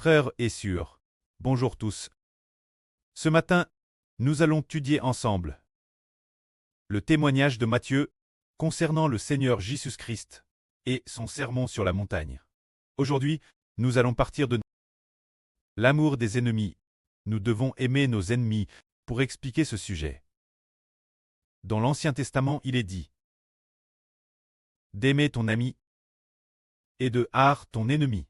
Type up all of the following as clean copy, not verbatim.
Frères et sœurs, bonjour tous. Ce matin, nous allons étudier ensemble le témoignage de Matthieu concernant le Seigneur Jésus-Christ et son sermon sur la montagne. Aujourd'hui, nous allons partir de l'amour des ennemis. Nous devons aimer nos ennemis pour expliquer ce sujet. Dans l'Ancien Testament, il est dit d'aimer ton ami et de haïr ton ennemi.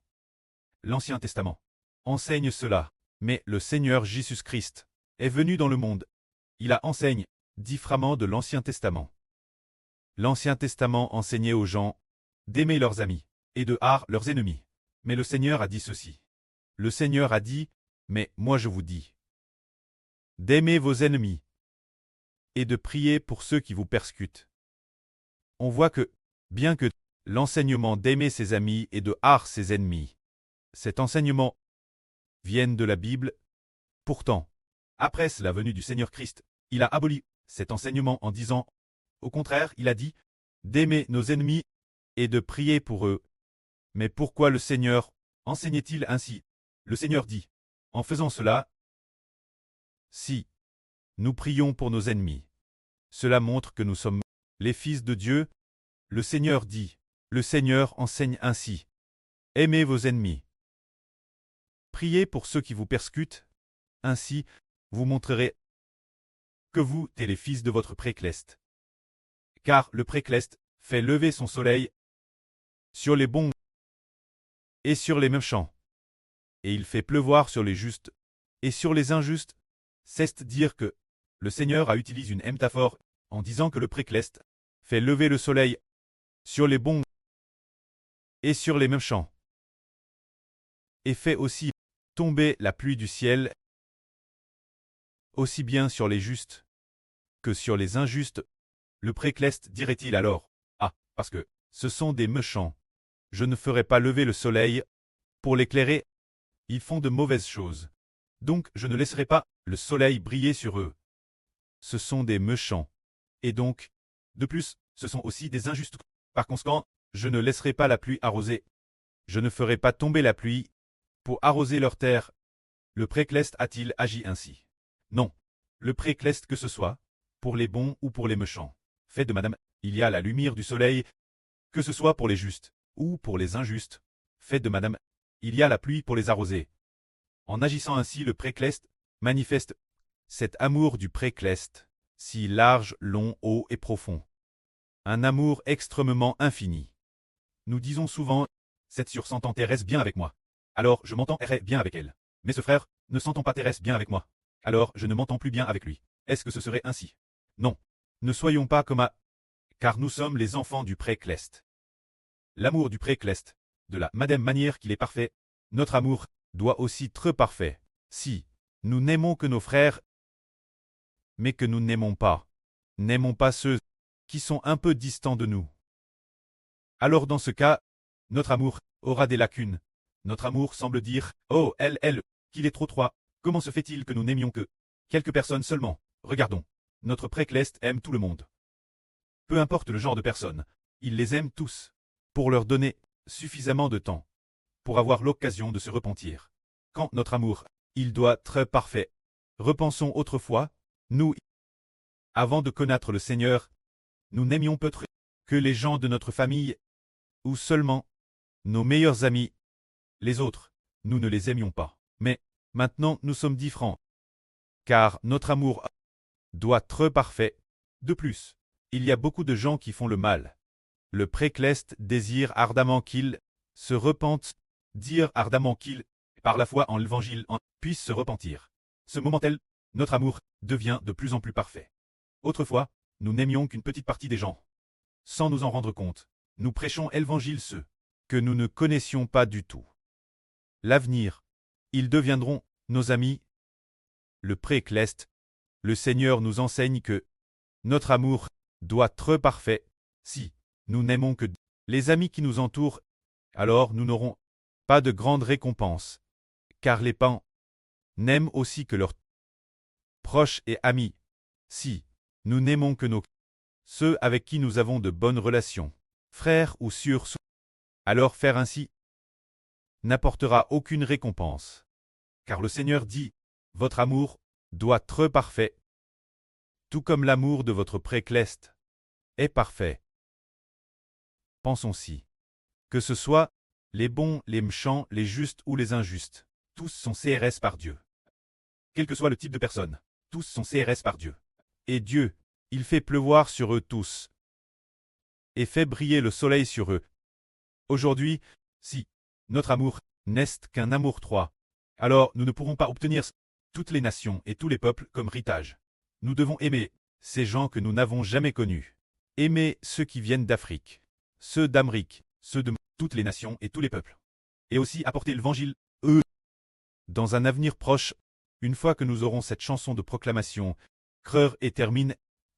L'Ancien Testament enseigne cela, mais le Seigneur Jésus-Christ est venu dans le monde. Il a enseigné différemment de l'Ancien Testament. L'Ancien Testament enseignait aux gens d'aimer leurs amis et de haïr leurs ennemis. Mais le Seigneur a dit ceci. Le Seigneur a dit, mais moi je vous dis, d'aimer vos ennemis et de prier pour ceux qui vous persécutent. On voit que, bien que l'enseignement d'aimer ses amis et de haïr ses ennemis, cet enseignement vienne de la Bible, pourtant, après la venue du Seigneur Christ, il a aboli cet enseignement en disant, au contraire, il a dit, d'aimer nos ennemis et de prier pour eux. Mais pourquoi le Seigneur enseignait-il ainsi? Le Seigneur dit, en faisant cela, si nous prions pour nos ennemis, cela montre que nous sommes les fils de Dieu. Le Seigneur dit, le Seigneur enseigne ainsi, aimez vos ennemis. Priez pour ceux qui vous persécutent, ainsi vous montrerez que vous êtes les fils de votre précleste. Car le précleste fait lever son soleil sur les bons et sur les méchants, et il fait pleuvoir sur les justes et sur les injustes. C'est dire que le Seigneur a utilisé une métaphore en disant que le précleste fait lever le soleil sur les bons et sur les méchants, et fait aussi tomber la pluie du ciel, aussi bien sur les justes que sur les injustes. Le précleste dirait-il alors, ah, parce que ce sont des méchants, je ne ferai pas lever le soleil pour l'éclairer, ils font de mauvaises choses, donc je ne laisserai pas le soleil briller sur eux. Ce sont des méchants, et donc, de plus, ce sont aussi des injustes. Par conséquent, je ne laisserai pas la pluie arroser. Je ne ferai pas tomber la pluie pour arroser leur terre. Le précleste a-t-il agi ainsi? Non. Le précleste, que ce soit pour les bons ou pour les méchants, fait de madame, il y a la lumière du soleil, que ce soit pour les justes ou pour les injustes, fait de madame, il y a la pluie pour les arroser. En agissant ainsi, le précleste manifeste cet amour du précleste, si large, long, haut et profond. Un amour extrêmement infini. Nous disons souvent, cette sœur s'entend Thérèse bien avec moi, alors je m'entendrai bien avec elle. Mais ce frère ne s'entend pas Thérèse bien avec moi, alors je ne m'entends plus bien avec lui. Est-ce que ce serait ainsi? Non. Ne soyons pas comme car nous sommes les enfants du précleste. L'amour du précleste, de la même manière qu'il est parfait, notre amour doit aussi être parfait. Si nous n'aimons que nos frères, mais que nous n'aimons pas ceux qui sont un peu distants de nous, alors dans ce cas, notre amour aura des lacunes. Notre amour semble dire, oh, qu'il est trop étroit. Comment se fait-il que nous n'aimions que quelques personnes seulement? Regardons. Notre précleste aime tout le monde. Peu importe le genre de personnes, il les aime tous, pour leur donner suffisamment de temps, pour avoir l'occasion de se repentir. Quand notre amour, il doit être parfait. Repensons autrefois, nous, avant de connaître le Seigneur, nous n'aimions peut-être que les gens de notre famille, ou seulement nos meilleurs amis. Les autres, nous ne les aimions pas. Mais maintenant nous sommes différents, car notre amour doit être parfait. De plus, il y a beaucoup de gens qui font le mal. Le précleste désire ardemment qu'ils se repentent, dire ardemment qu'ils, par la foi en l'Évangile, puissent se repentir. Ce moment-là, notre amour devient de plus en plus parfait. Autrefois, nous n'aimions qu'une petite partie des gens. Sans nous en rendre compte, nous prêchons l'Évangile ceux que nous ne connaissions pas du tout. L'avenir, ils deviendront nos amis. Le précleste, le Seigneur nous enseigne que notre amour doit être parfait. Si nous n'aimons que les amis qui nous entourent, alors nous n'aurons pas de grande récompense, car les païens n'aiment aussi que leurs proches et amis. Si nous n'aimons que ceux avec qui nous avons de bonnes relations, frères ou sœurs, alors faire ainsi n'apportera aucune récompense. Car le Seigneur dit, votre amour doit être parfait, tout comme l'amour de votre précleste est parfait. Pensons-y. Que ce soit les bons, les méchants, les justes ou les injustes, tous sont CRS par Dieu. Quel que soit le type de personne, tous sont CRS par Dieu. Et Dieu, il fait pleuvoir sur eux tous et fait briller le soleil sur eux. Aujourd'hui, si notre amour n'est qu'un amour trois, alors nous ne pourrons pas obtenir toutes les nations et tous les peuples comme héritage. Nous devons aimer ces gens que nous n'avons jamais connus. Aimer ceux qui viennent d'Afrique, ceux d'Amérique, ceux de toutes les nations et tous les peuples. Et aussi apporter l'évangile, eux. Dans un avenir proche, une fois que nous aurons cette chanson de proclamation, creur et termine,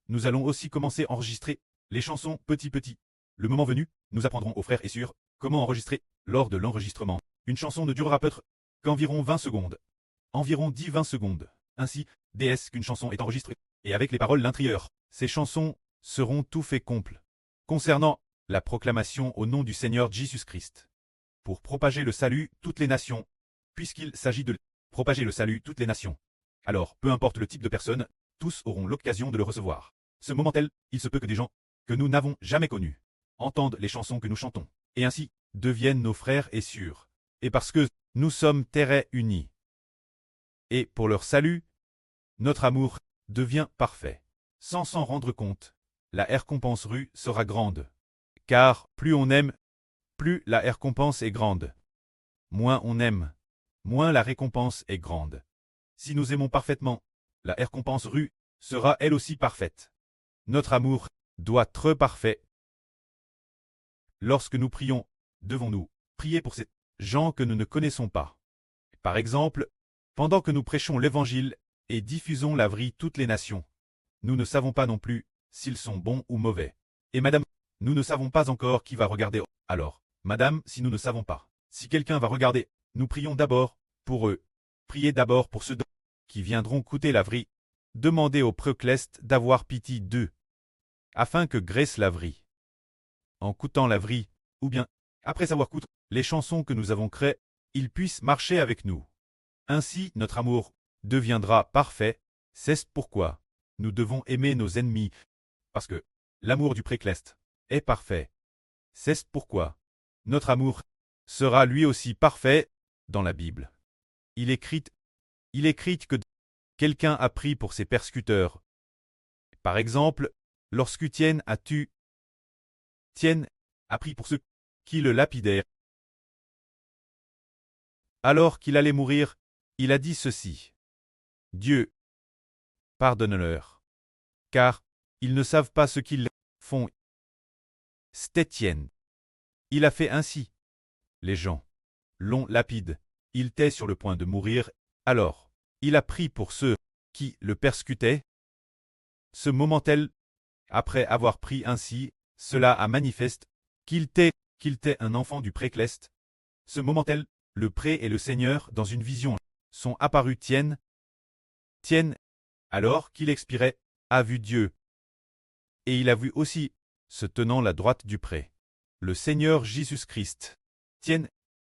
nous allons aussi commencer à enregistrer les chansons petit. Le moment venu, nous apprendrons aux frères et sœurs comment enregistrer. Lors de l'enregistrement, une chanson ne durera peut-être qu'environ 20 secondes. Environ 10-20 secondes. Ainsi, DS qu'une chanson est enregistrée. Et avec les paroles l'intérieur, ces chansons seront tout fait complet. Concernant la proclamation au nom du Seigneur Jésus-Christ. Pour propager le salut toutes les nations, puisqu'il s'agit de propager le salut toutes les nations. Alors, peu importe le type de personne, tous auront l'occasion de le recevoir. Ce moment-tel, il se peut que des gens que nous n'avons jamais connus entendent les chansons que nous chantons, et ainsi deviennent nos frères et sœurs. Et parce que nous sommes terres unis. Et pour leur salut, notre amour devient parfait. Sans s'en rendre compte, la récompense sera grande. Car plus on aime, plus la récompense est grande. Moins on aime, moins la récompense est grande. Si nous aimons parfaitement, la récompense sera elle aussi parfaite. Notre amour doit être parfait. Lorsque nous prions, devons-nous prier pour ces gens que nous ne connaissons pas. Par exemple, pendant que nous prêchons l'Évangile et diffusons la vraie toutes les nations, nous ne savons pas non plus s'ils sont bons ou mauvais. Et madame, nous ne savons pas encore qui va regarder. Alors, madame, si nous ne savons pas, si quelqu'un va regarder, nous prions d'abord pour eux. Priez d'abord pour ceux qui viendront coûter la vraie. Demandez au précleste d'avoir pitié d'eux, afin que graisse la vraie. En coûtant la vraie, ou bien, après avoir coûté les chansons que nous avons créées, ils puissent marcher avec nous. Ainsi, notre amour deviendra parfait. C'est pourquoi nous devons aimer nos ennemis, parce que l'amour du précleste est parfait. C'est pourquoi notre amour sera lui aussi parfait dans la Bible. Il écrit que quelqu'un a pris pour ses persécuteurs. Par exemple, lorsqu'Étienne a pris pour ceux qui le lapidèrent. Alors qu'il allait mourir, il a dit ceci. Dieu, pardonne-leur, car ils ne savent pas ce qu'ils font. C'est Étienne. Il a fait ainsi. Les gens l'ont lapide. Il était sur le point de mourir, alors il a pris pour ceux qui le persécutaient. Ce moment-tel, après avoir pris ainsi, cela a manifeste qu'il était un enfant du précleste. Ce moment-tel, le pré et le Seigneur, dans une vision, sont apparus. Tienne, alors qu'il expirait, a vu Dieu. Et il a vu aussi, se tenant la droite du pré, le Seigneur Jésus-Christ.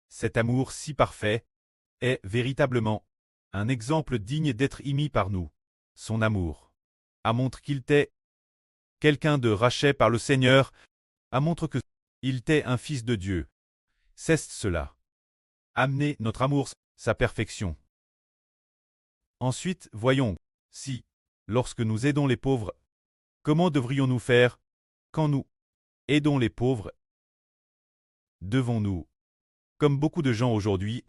Cet amour si parfait est véritablement un exemple digne d'être imité par nous. Son amour a montré qu'il était quelqu'un de racheté par le Seigneur, a montré que il était un fils de Dieu. C'est cela. Amener notre amour sa perfection. Ensuite, voyons, si, lorsque nous aidons les pauvres, comment devrions-nous faire quand nous aidons les pauvres? Devons-nous, comme beaucoup de gens aujourd'hui,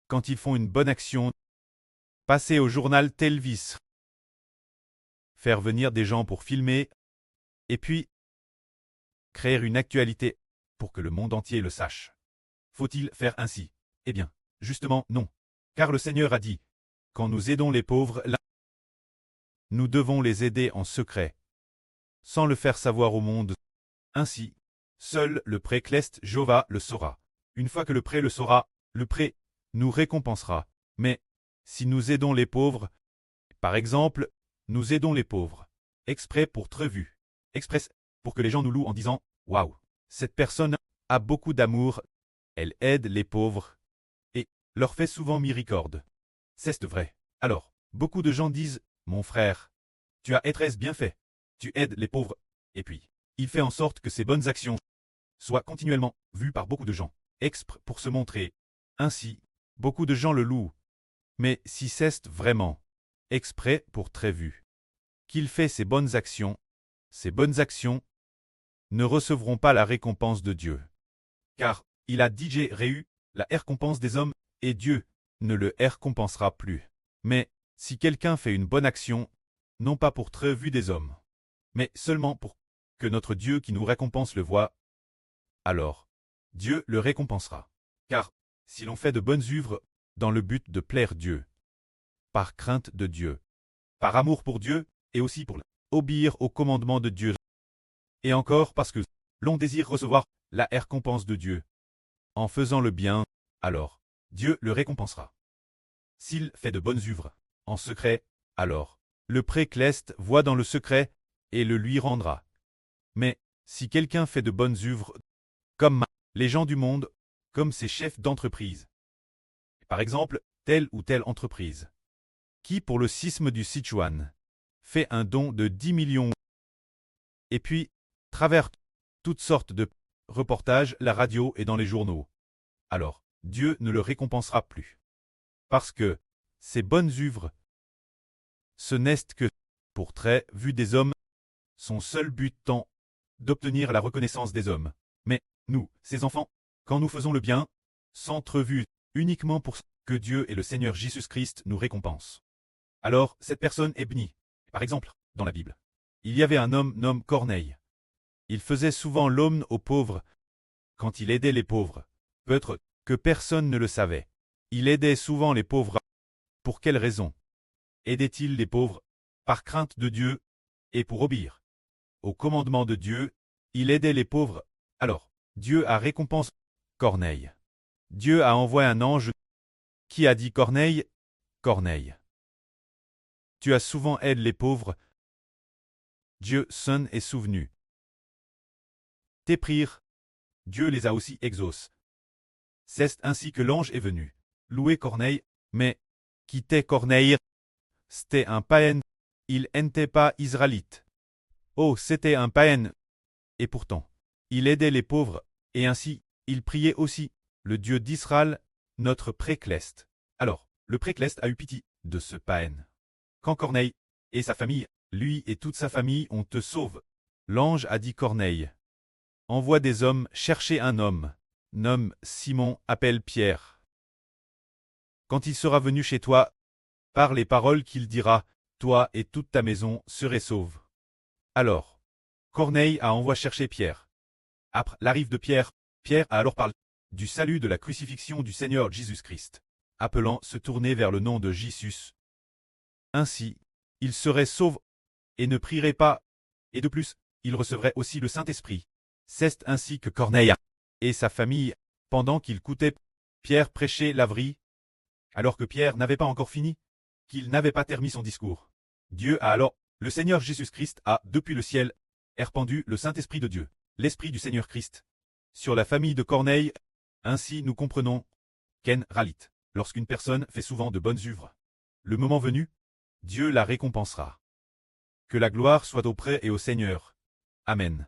quand ils font une bonne action, passer au journal télévisé, faire venir des gens pour filmer, et puis créer une actualité pour que le monde entier le sache. Faut-il faire ainsi? Eh bien, justement, non. Car le Seigneur a dit, quand nous aidons les pauvres, nous devons les aider en secret, sans le faire savoir au monde. Ainsi, seul le précleste Jéhovah le saura. Une fois que le pré le saura, le pré nous récompensera. Mais, si nous aidons les pauvres, par exemple, nous aidons les pauvres, exprès pour être vus, exprès pour que les gens nous louent en disant « Waouh, cette personne a beaucoup d'amour », Elle aide les pauvres et leur fait souvent miséricorde. C'est vrai. Alors, beaucoup de gens disent, mon frère, tu as très bien fait. Tu aides les pauvres. Et puis, il fait en sorte que ces bonnes actions soient continuellement vues par beaucoup de gens. Expre pour se montrer. Ainsi, beaucoup de gens le louent. Mais si c'est vraiment exprès pour très vu qu'il fait ces bonnes actions ne recevront pas la récompense de Dieu. Car il a déjà eu la récompense des hommes, et Dieu ne le récompensera plus. Mais si quelqu'un fait une bonne action, non pas pour très vue des hommes, mais seulement pour que notre Dieu qui nous récompense le voie, alors Dieu le récompensera. Car si l'on fait de bonnes œuvres dans le but de plaire Dieu, par crainte de Dieu, par amour pour Dieu, et aussi pour obéir aux commandements de Dieu, et encore parce que l'on désire recevoir la récompense de Dieu, en faisant le bien, alors Dieu le récompensera. S'il fait de bonnes œuvres en secret, alors le précleste voit dans le secret et le lui rendra. Mais si quelqu'un fait de bonnes œuvres, comme les gens du monde, comme ses chefs d'entreprise, par exemple, telle ou telle entreprise, qui pour le sisme du Sichuan fait un don de 10 millions, et puis travers toutes sortes de reportages, la radio et dans les journaux, alors Dieu ne le récompensera plus. Parce que ces bonnes œuvres, ce n'est que, pour très vu des hommes, son seul but tant d'obtenir la reconnaissance des hommes. Mais nous, ses enfants, quand nous faisons le bien, s'entrevue uniquement pour que Dieu et le Seigneur Jésus-Christ nous récompensent. Alors, cette personne est bénie. Par exemple, dans la Bible, il y avait un homme nommé Corneille. Il faisait souvent l'aumône aux pauvres quand il aidait les pauvres. Peut-être que personne ne le savait. Il aidait souvent les pauvres. Pour quelle raison aidait-il les pauvres? Par crainte de Dieu et pour obéir au commandement de Dieu, il aidait les pauvres. Alors, Dieu a récompensé Corneille. Dieu a envoyé un ange qui a dit Corneille, Corneille, tu as souvent aidé les pauvres. Dieu s'en est souvenu. Tes prières, Dieu les a aussi exaucées. C'est ainsi que l'ange est venu louer Corneille, mais qui était Corneille? C'était un païen, il n'était pas israélite. Oh, c'était un païen. Et pourtant, il aidait les pauvres, et ainsi, il priait aussi le Dieu d'Israël, notre précleste. Alors, le précleste a eu pitié de ce païen. Quand Corneille et sa famille, lui et toute sa famille, on te sauve, l'ange a dit Corneille, envoie des hommes chercher un homme, nomme Simon, appelle Pierre. Quand il sera venu chez toi, par les paroles qu'il dira, toi et toute ta maison serez sauvés. Alors, Corneille a envoyé chercher Pierre. Après l'arrivée de Pierre, Pierre a alors parlé du salut de la crucifixion du Seigneur Jésus-Christ, appelant se tourner vers le nom de Jésus. Ainsi, il serait sauvé et ne prierait pas, et de plus, il recevrait aussi le Saint-Esprit. C'est ainsi que Corneille et sa famille, pendant qu'ils écoutaient Pierre prêcher l'avri, alors que Pierre n'avait pas encore fini, qu'il n'avait pas terminé son discours. Dieu a alors, le Seigneur Jésus-Christ a, depuis le ciel, répandu le Saint-Esprit de Dieu, l'Esprit du Seigneur Christ, sur la famille de Corneille. Ainsi nous comprenons qu'en réalité, lorsqu'une personne fait souvent de bonnes œuvres, le moment venu, Dieu la récompensera. Que la gloire soit auprès et au Seigneur. Amen.